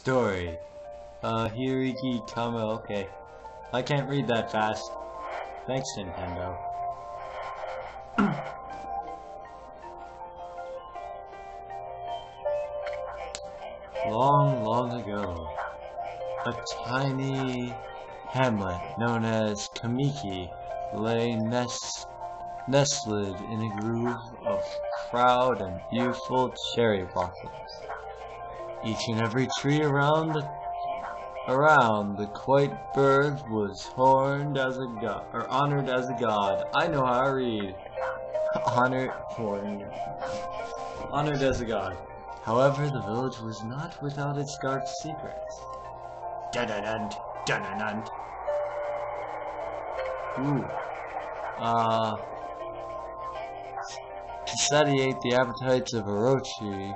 Story. Hiriki Kama, okay. I can't read that fast. Thanks, Nintendo. Long, long ago, a tiny hamlet known as Kamiki lay nestled in a grove of proud and beautiful cherry blossoms. Each and every tree around the quite bird was honored as a god. I know how to read. Honored as a god. However, the village was not without its dark secrets. Dun-dun-dun, dun-dun-dun. Ooh. To satiate the appetites of Orochi.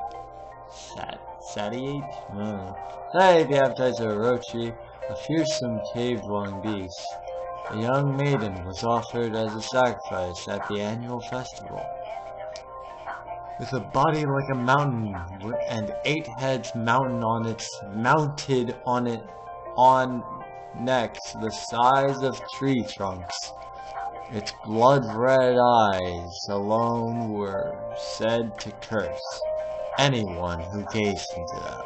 Satiate the appetites of Orochi, a fearsome cave-dwelling beast. A young maiden was offered as a sacrifice at the annual festival. With a body like a mountain and 8 heads mounted on necks the size of tree trunks, its blood-red eyes alone were said to curse anyone who gazed into them.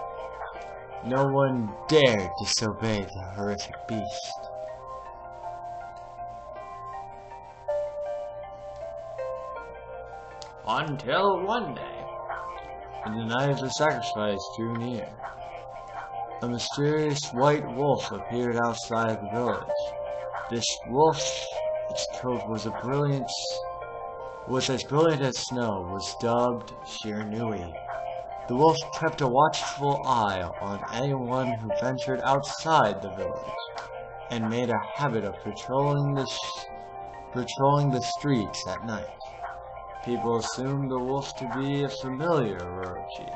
No one dared disobey the horrific beast. Until one day, when the night of the sacrifice drew near, a mysterious white wolf appeared outside the village. This wolf, its coat was as brilliant as snow, was dubbed Shiranui. The wolf kept a watchful eye on anyone who ventured outside the village, and made a habit of patrolling the streets at night. People assumed the wolf to be a familiar Orochi.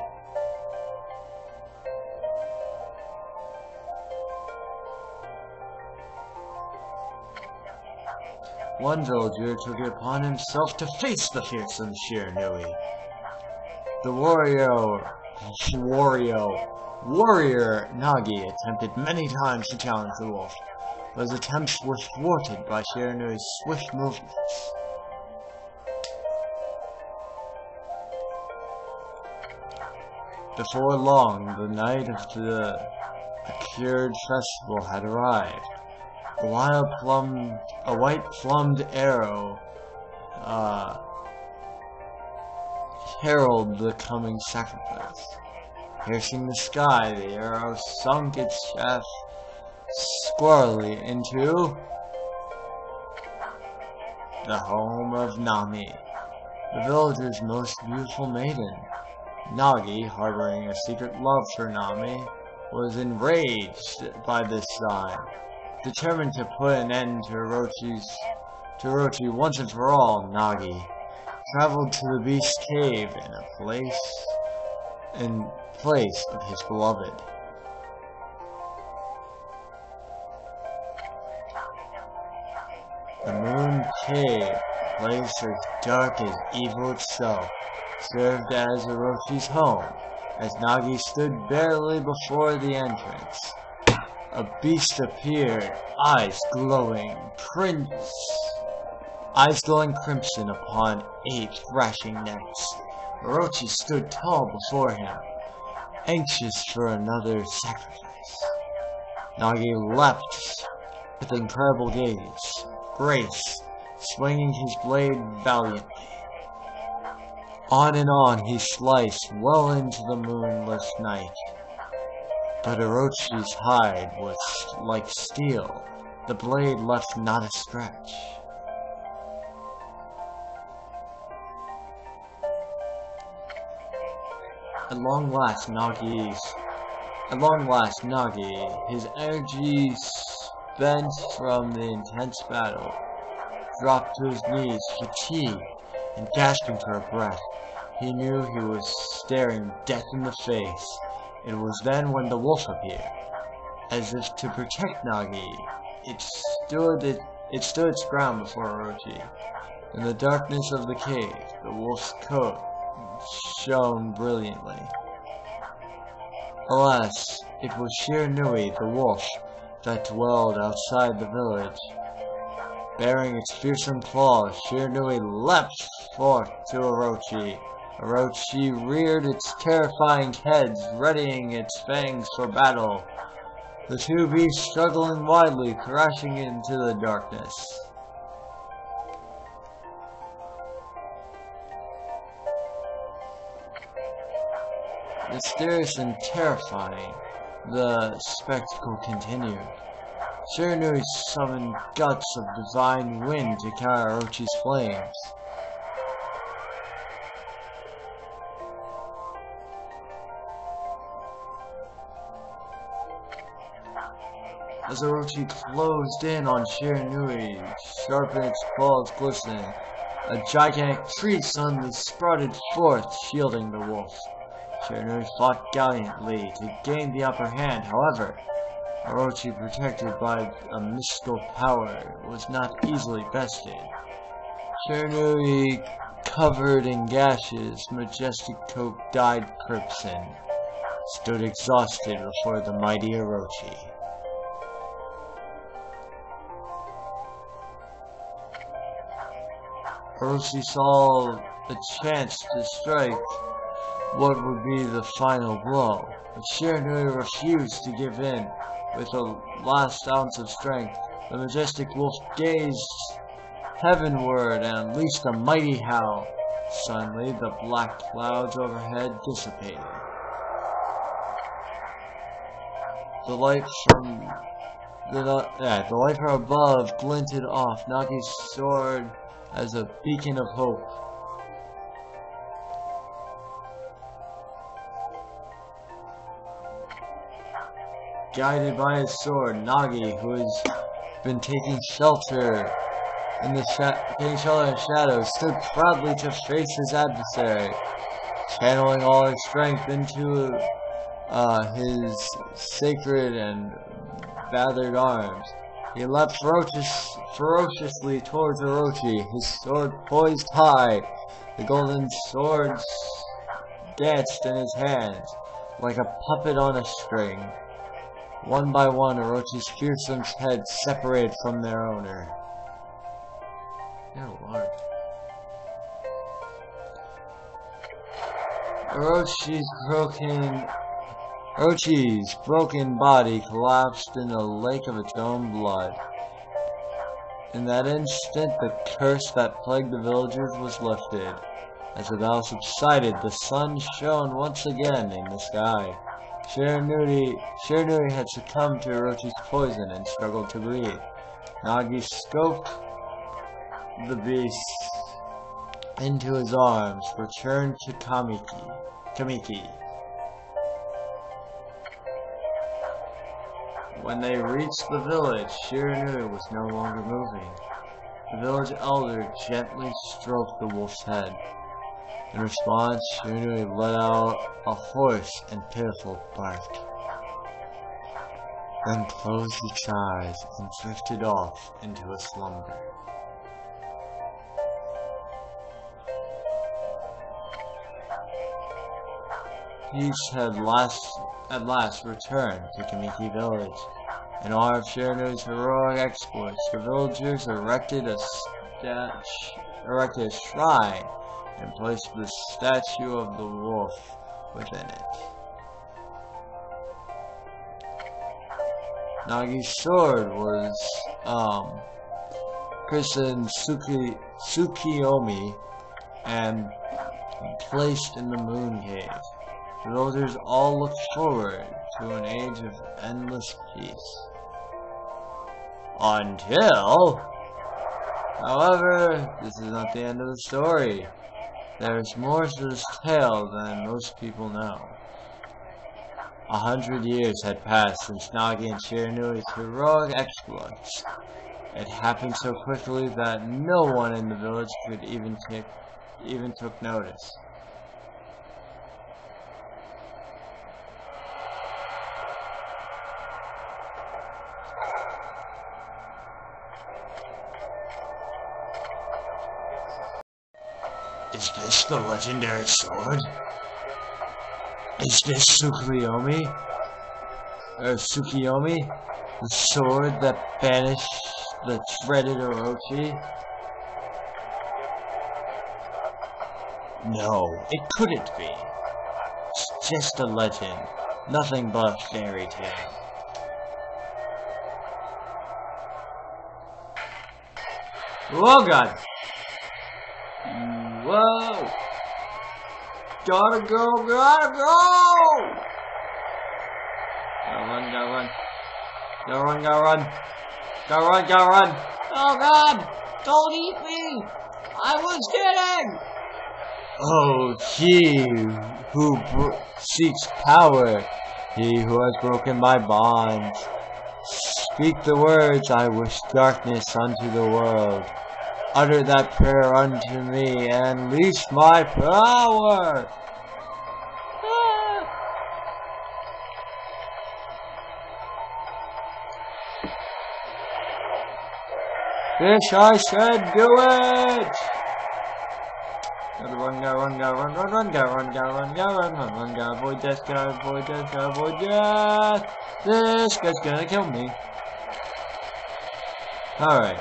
One villager took it upon himself to face the fearsome Shiranui. The warrior Nagi attempted many times to challenge the wolf, but his attempts were thwarted by Shiranui's swift movements. Before long, the night of the accurate festival had arrived. A white plumed arrow heralded the coming sacrifice. Piercing the sky, the arrow sunk its shaft squarely into the home of Nami, the village's most beautiful maiden. Nagi, harboring a secret love for Nami, was enraged by this sign. Determined to put an end to Orochi once and for all, Nagi traveled to the beast's cave in place of his beloved. The Moon Cave, a place as dark as evil itself, served as Orochi's home. As Nagi stood barely before the entrance, a beast appeared, eyes glowing crimson upon 8 thrashing necks. Orochi stood tall before him, anxious for another sacrifice. Nagi leapt with incredible grace, swinging his blade valiantly. On and on he sliced well into the moonless night. But Orochi's hide was like steel. The blade left not a scratch. At long last, Nagi, his energy spent from the intense battle, dropped to his knees, fatigued and gasping for a breath. He knew he was staring death in the face. It was then when the wolf appeared. As if to protect Nagi, it stood its ground before Orochi. In the darkness of the cave, the wolf's coat shone brilliantly. Alas, it was Shiranui, the wolf, that dwelled outside the village. Bearing its fearsome claws, Shiranui leapt forth to Orochi. Orochi reared its terrifying head, readying its fangs for battle. The two beasts struggling wildly, crashing into the darkness. Mysterious and terrifying, the spectacle continued. Shiranui summoned gusts of divine wind to counter Orochi's flames. As Orochi closed in on Shiranui, sharpened its claws glistening, a gigantic tree suddenly sprouted forth, shielding the wolf. Shiranui fought gallantly to gain the upper hand. However, Orochi, protected by a mystical power, was not easily bested. Shiranui, covered in gashes, majestic coat dyed crimson, stood exhausted before the mighty Orochi. Orochi saw a chance to strike what would be the final blow, but Shiranui refused to give in. With a last ounce of strength, the majestic wolf gazed heavenward and unleashed a mighty howl. Suddenly, the black clouds overhead dissipated. The light from above glinted off Nagi's sword as a beacon of hope. Guided by his sword, Nagi, who has been taking shelter in the shadows, stood proudly to face his adversary, channeling all his strength into his sacred and battered arms. He leapt ferociously towards Orochi, his sword poised high. The golden swords danced in his hands, like a puppet on a string. One by one, Orochi's fearsome heads separated from their owner. Good lord. Orochi's broken body collapsed in a lake of its own blood. In that instant, the curse that plagued the villagers was lifted. As the battle subsided, the sun shone once again in the sky. Shiranui had succumbed to Orochi's poison and struggled to breathe. Nagi scooped the beast into his arms, returned to Kamiki. When they reached the village, Shiranui was no longer moving. The village elder gently stroked the wolf's head. In response, Shiranui let out a hoarse and pitiful bark, then closed its eyes and drifted off into a slumber. Peace had at last returned to Kamiki village. In honor of Shiranui's heroic exploits, the villagers erected a shrine and placed the statue of the wolf within it. Nagi's sword was christened Tsukiyomi and placed in the moon cave. The villagers all looked forward to an age of endless peace. Until... However, this is not the end of the story. There is more to this tale than most people know. 100 years had passed since Nagi and Shiranui's heroic exploits. It happened so quickly that no one in the village could even took notice. Is this the legendary sword? Is this Tsukuyomi? Or Tsukuyomi? The sword that banished the dreaded Orochi? No, it couldn't be. It's just a legend. Nothing but a fairy tale. Oh god! Whoa! Gotta go! Gotta go! Gotta run, gotta run. Gotta run, gotta run. Gotta run, gotta run. Oh god! Don't eat me! I was kidding! Oh, he who seeks power, he who has broken my bonds. Speak the words, I wish darkness unto the world. Utter that prayer unto me, and unleash my power! Fish, I said do it! Gotta run, gotta run, gotta run, run, run, gotta run, gotta run, gotta run, run, run, gotta avoid death, gotta avoid death, gotta avoid death! This guy's gonna kill me. Alright.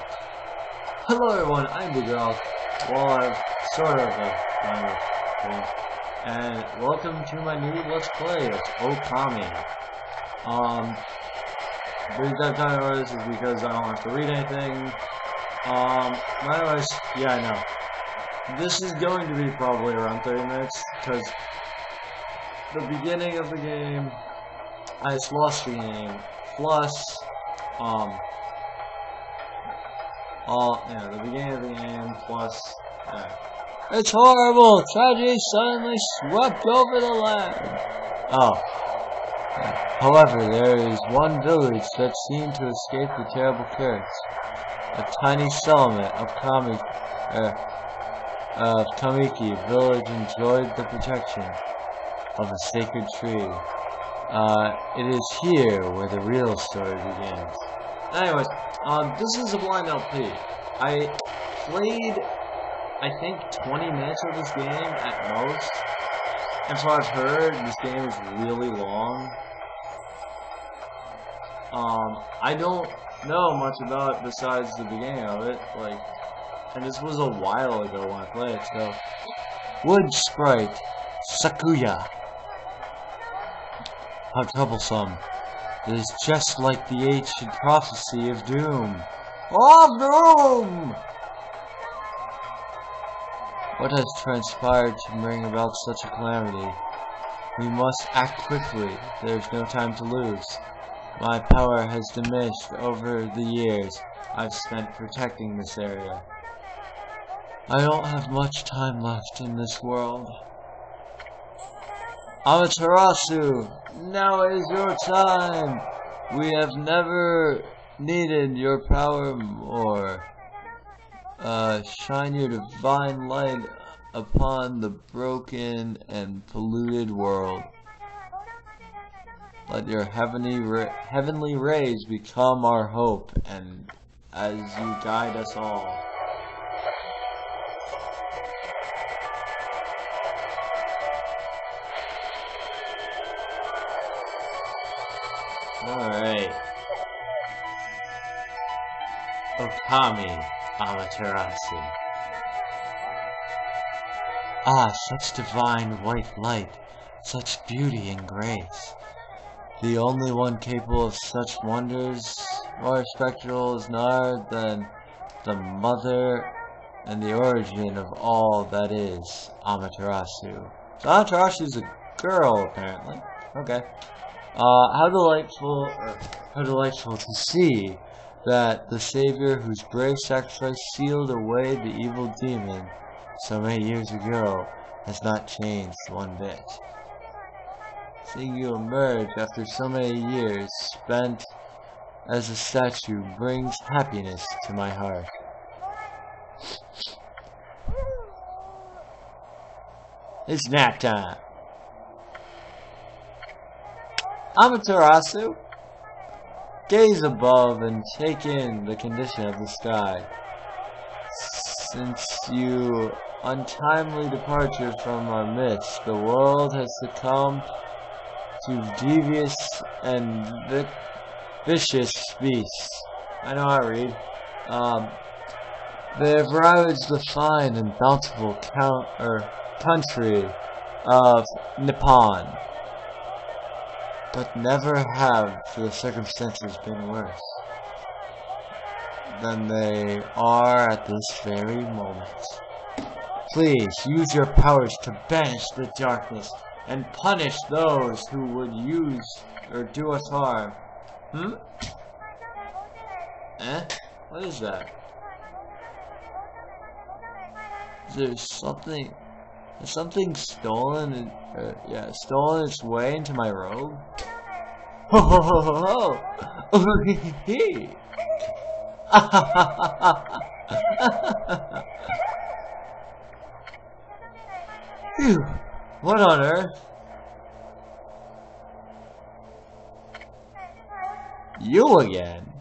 Hello everyone, I'm Bluegrowlithe. Well, I'm sort of a gamer thing. And welcome to my new Let's Play of Okami. The reason I'm talking about this is because I don't have to read anything. Anyways, yeah, I know. This is going to be probably around 30 minutes, because the beginning of the game, I just lost the game, plus, the beginning of the game, plus, it's horrible! Tragedy suddenly swept over the land! Oh. However, there is one village that seemed to escape the terrible curse. A tiny settlement of Kamiki village enjoyed the protection of a sacred tree. It is here where the real story begins. Anyways, this is a blind LP. I played, I think, 20 minutes of this game at most. And so I've heard this game is really long. I don't know much about it besides the beginning of it, and this was a while ago when I played it, so. Wood Sprite, Sakuya. How troublesome. It is just like the ancient prophecy of doom. Of doom! What has transpired to bring about such a calamity? We must act quickly. There is no time to lose. My power has diminished over the years I've spent protecting this area. I don't have much time left in this world. Amaterasu, now is your time. We have never needed your power more. Shine your divine light upon the broken and polluted world. Let your heavenly rays become our hope, and as you guide us all. Alright. Okami Amaterasu. Ah, such divine white light, such beauty and grace. The only one capable of such wonders, more spectral is none than the mother and the origin of all that is Amaterasu. So Amaterasu is a girl, apparently. Okay. How delightful to see that the Savior whose brave sacrifice sealed away the evil demon so many years ago has not changed one bit. Seeing you emerge after so many years spent as a statue brings happiness to my heart. It's nap time. Amaterasu, gaze above and take in the condition of the sky. Since you untimely departure from our midst. The world has succumbed to devious and vicious beasts. I know how to read. They have ravaged the fine and bountiful country of Nippon, but never have the circumstances been worse than they are at this very moment. Please use your powers to banish the darkness and punish those who would use or do us harm. What is that? Is something stolen? Stolen its way into my robe. Ho ho ho ho ho! Phew! What on earth? You again?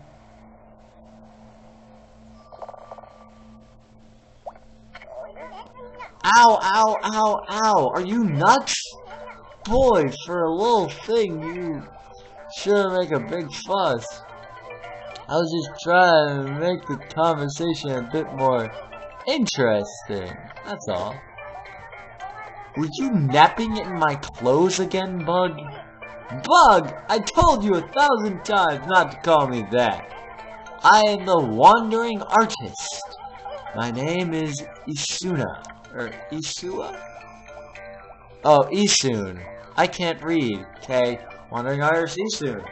Ow, ow, ow, ow! Are you nuts? Boy, for a little thing, you sure make a big fuss. I was just trying to make the conversation a bit more interesting, that's all. Were you napping in my clothes again, Bug? Bug! I told you 1,000 times not to call me that. I am the wandering artist. My name is Isuna. Or Isua? Oh, Isun. I can't read, okay? Wandering artist Isun.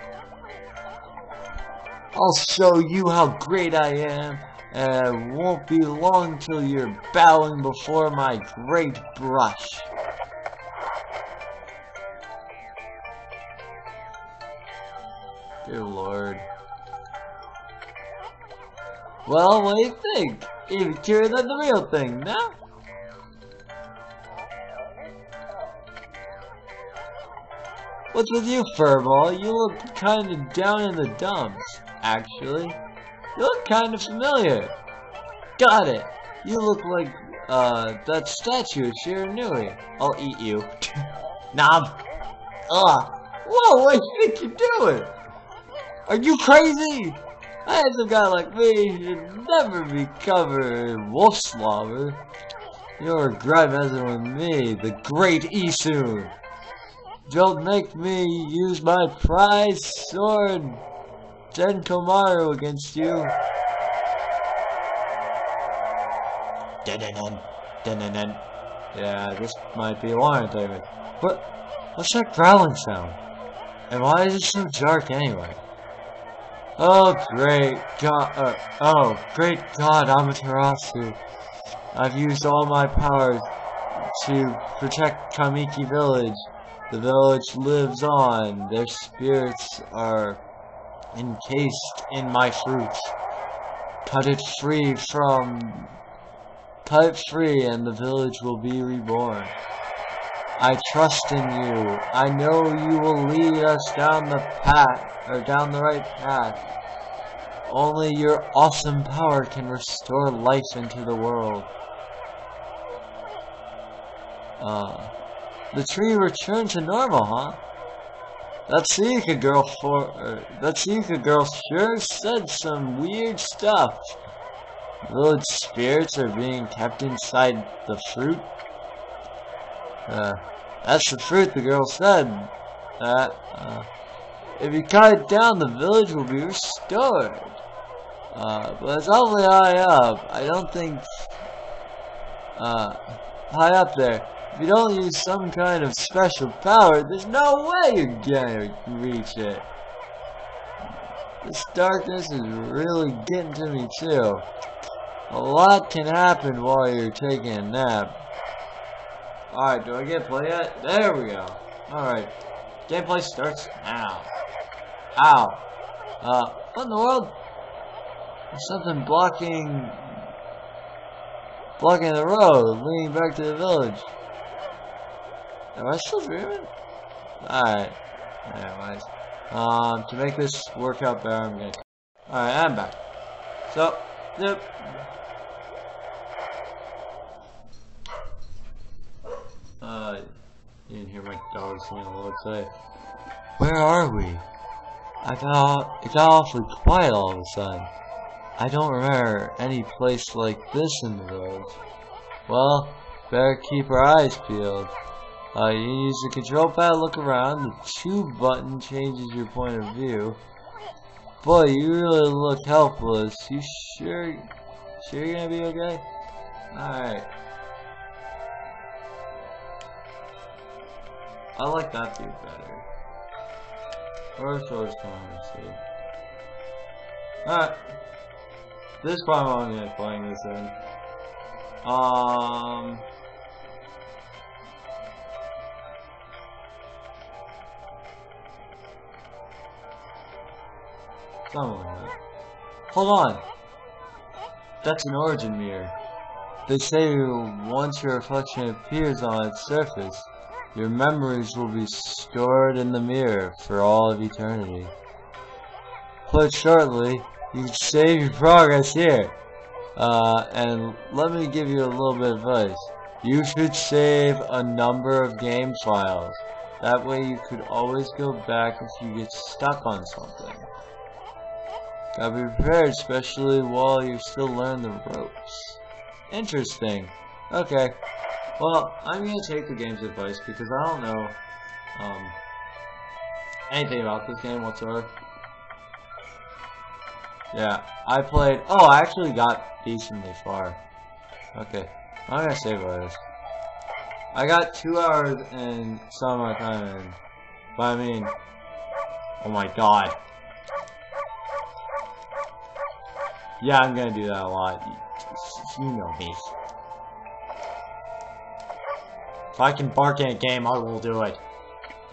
I'll show you how great I am, and it won't be long till you're bowing before my great brush. Dear Lord. Well, what do you think? Even cuter than the real thing, no? What's with you, Furball? You look kinda down in the dumps, actually. You look kinda familiar. Got it. You look like, that statue of Shiranui. I'll eat you. Knob. Ugh. Whoa, what do you think you're doing? Are you crazy? A handsome guy like me should never be covered in wolf slobber. You'll regret messing with me, the great Isun. Don't make me use my prize sword, Tenkomaru, against you. Dun-dun-dun. Yeah, this might be a long time. What's that growling sound? And why is it so dark anyway? Oh great God, Amaterasu. I've used all my powers to protect Kamiki Village. The village lives on. Their spirits are encased in my fruit. Cut it free and the village will be reborn. I trust in you. I know you will lead us down the right path. Only your awesome power can restore life into the world. The tree returned to normal, huh? That Seika girl sure said some weird stuff. Village spirits are being kept inside the fruit. That's the fruit, the girl said. If you cut it down, the village will be restored. But it's awfully high up. I don't think... high up there. If you don't use some kind of special power, there's no way you're gonna reach it. This darkness is really getting to me too. A lot can happen while you're taking a nap. Alright, do I get play yet? There we go. Alright. Gameplay starts now. Ow. What in the world? There's something blocking the road, leading back to the village. Am I still dreaming? Alright. Anyways. To make this work out better, I'm gonna... Alright, I'm back. So, yep. You can hear my dogs getting a little excited. Where are we? It got awfully quiet all of a sudden. I don't remember any place like this in the village. Well, better keep our eyes peeled. You use the control pad, look around. The 2 button changes your point of view. Boy, you really look helpless. You sure you're gonna be okay? Alright. I like that view better. First source see. Alright. This is probably what I'm gonna be playing this in. Something like that. Hold on! That's an origin mirror. They say once your reflection appears on its surface, your memories will be stored in the mirror for all of eternity. Put shortly, you can save your progress here. And let me give you a little bit of advice. You should save a number of game files. That way you could always go back if you get stuck on something. Gotta be prepared, especially while you still learn the ropes. Interesting. Okay. Well, I'm gonna take the game's advice because I don't know anything about this game whatsoever. Yeah, I actually got decently far. Okay, I'm gonna save all this. I got 2 hours and some of my time in. But I mean, oh my god. Yeah, I'm gonna do that a lot. You know me. If I can bark in a game, I will do it.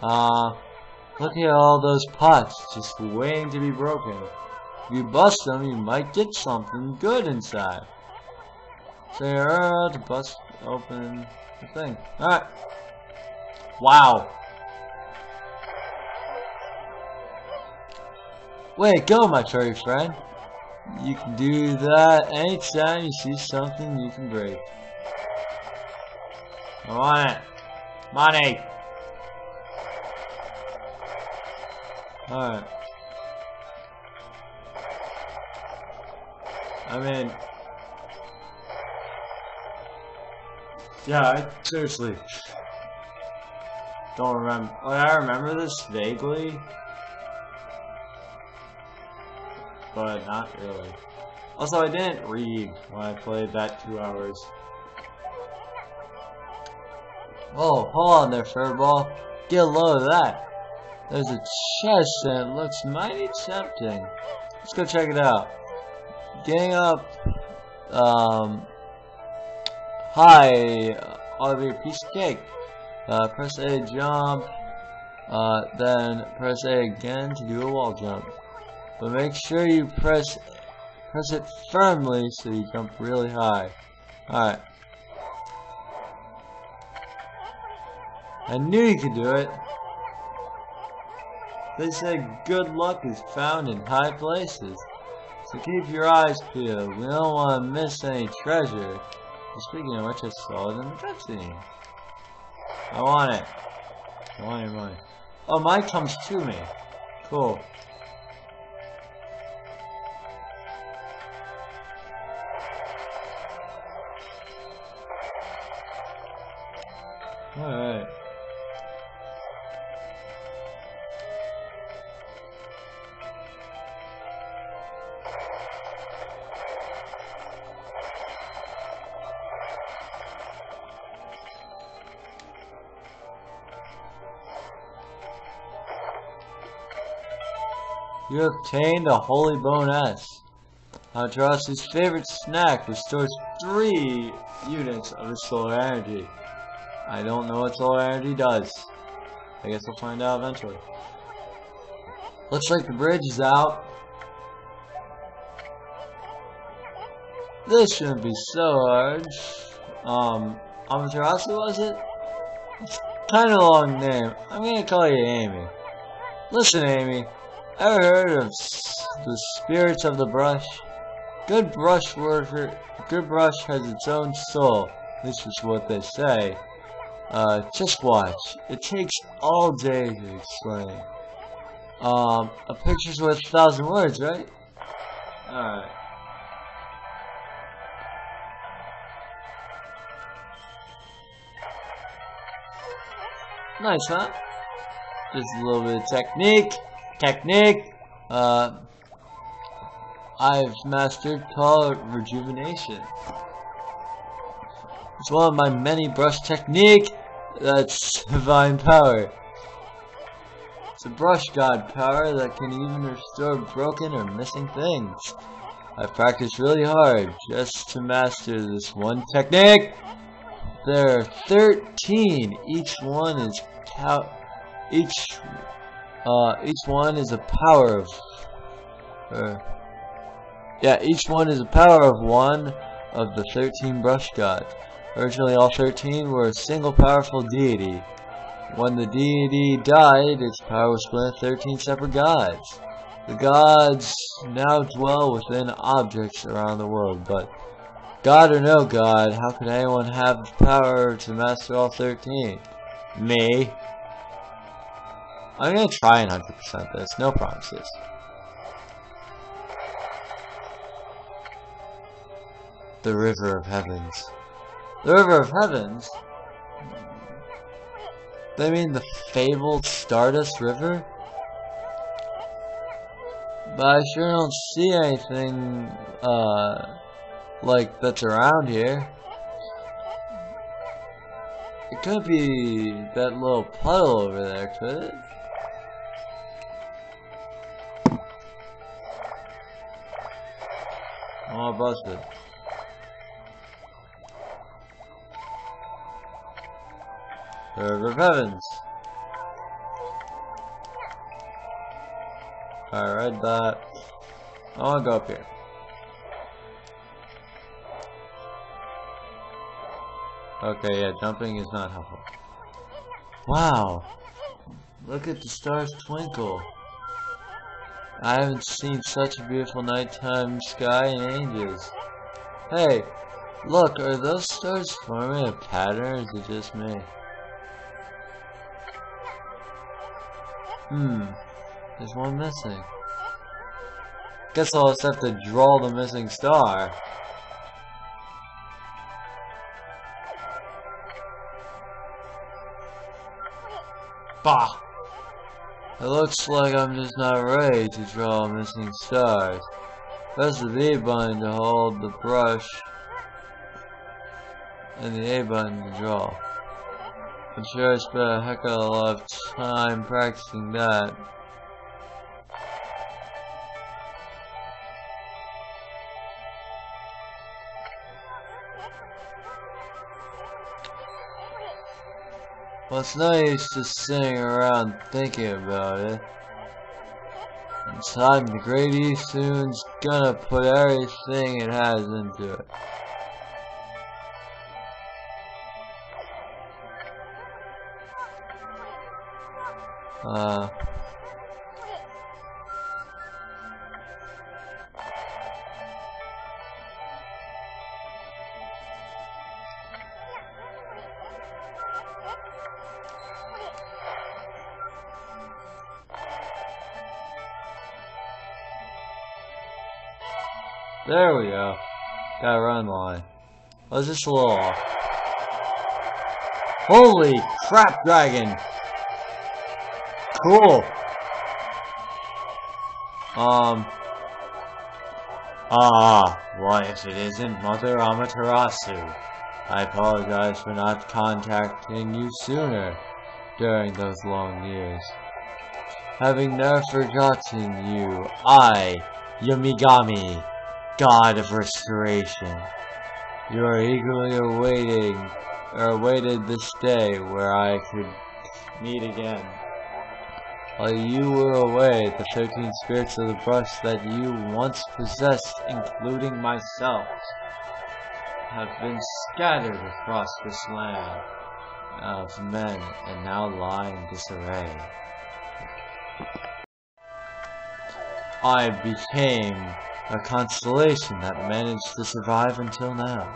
Look at all those pots just waiting to be broken. If you bust them, you might get something good inside. So you're to bust open the thing. Alright. Wow. Way to go, my furry friend. You can do that anytime you see something you can break. I want it. Money. Alright. I mean, yeah, I seriously don't remember. Like, I remember this vaguely, but not really. Also, I didn't read when I played that 2 hours. Oh, hold on there, furball. Get a load of that. There's a chest and it looks mighty tempting. Let's go check it out. Getting up, hi, ought to be a piece of cake. Press A, jump, then press A again to do a wall jump. But make sure you press it firmly so you jump really high. Alright. I knew you could do it. They say good luck is found in high places. So keep your eyes peeled. We don't want to miss any treasure. Speaking of which, I saw it in the cutscene. I want it. I want your money. Oh, mine comes to me. Cool. Alright. You obtained a Holy Bone S. Andras's favorite snack restores 3 units of his solar energy. I don't know what solar energy does. I guess we'll find out eventually. Looks like the bridge is out. This shouldn't be so hard. Amaterasu, was it? It's kind of a long name. I'm gonna call you Amy. Listen, Amy. Ever heard of the spirits of the brush? Good brush has its own soul. This is what they say. Just watch. It takes all day to explain. A picture's worth 1,000 words, right? Alright. Nice, huh? Just a little bit of technique. I've mastered color rejuvenation. It's one of my many brush technique. That's divine power. It's a brush god power that can even restore broken or missing things. I've practiced really hard just to master this one technique. There are 13. Each one is a power of one of the 13 brush gods. Originally, all 13 were a single powerful deity. When the deity died, its power was split into 13 separate gods. The gods now dwell within objects around the world, but God or no God, how could anyone have the power to master all 13? Me. I'm gonna try and 100% this, no promises. The River of Heavens. The River of Heavens? They mean the fabled Stardust River? But I sure don't see anything, like that's around here. It could be that little puddle over there, could it? Oh, I busted. The River of Heavens. I read that. I wanna go up here. Okay, yeah, jumping is not helpful. Wow! Look at the stars twinkle. I haven't seen such a beautiful nighttime sky in ages. Hey, look, are those stars forming a pattern, or is it just me? There's one missing. Guess I'll just have to draw the missing star. Bah! It looks like I'm just not ready to draw missing stars. Press the B button to hold the brush and the A button to draw. I'm sure I spent a heck of a lot of time practicing that. Well, it's no use just sitting around thinking about it. In time, the Great East soon's gonna put everything it has into it. There we go. Gotta run the line. I was just a little off. Holy crap, dragon! Cool. What if it isn't Mother Amaterasu? I apologize for not contacting you sooner during those long years. Having never forgotten you, I, Yamigami, God of Restoration. You are eagerly awaited this day where I could meet again. While you were away, the 13 spirits of the brush that you once possessed, including myself, have been scattered across this land of men and now lie in disarray. I became a constellation that managed to survive until now.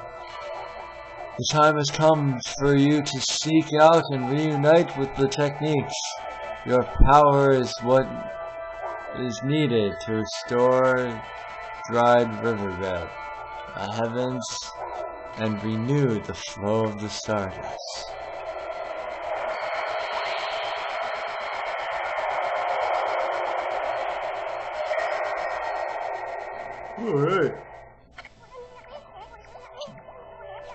The time has come for you to seek out and reunite with the techniques. Your power is what is needed to restore dried riverbed, the heavens, and renew the flow of the stardust. Alright.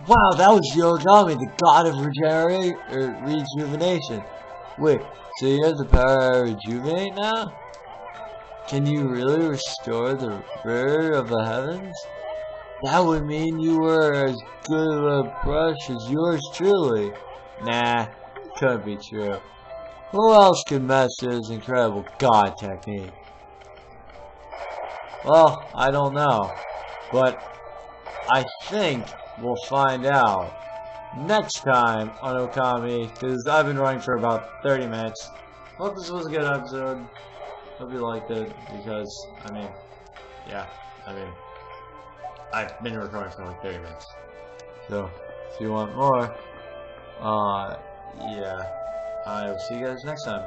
Wow, that was the Okami, the god of rejuvenation. Wait, so you have the power to rejuvenate now? Can you really restore the river of the heavens? That would mean you were as good of a brush as yours truly. Nah, couldn't be true. Who else could master this incredible god technique? Well, I don't know, but I think we'll find out next time on Okami, because I've been running for about 30 minutes. Hope this was a good episode. Hope you liked it, because, I mean, I've been recording for like 30 minutes. So, if you want more, yeah, I will see you guys next time.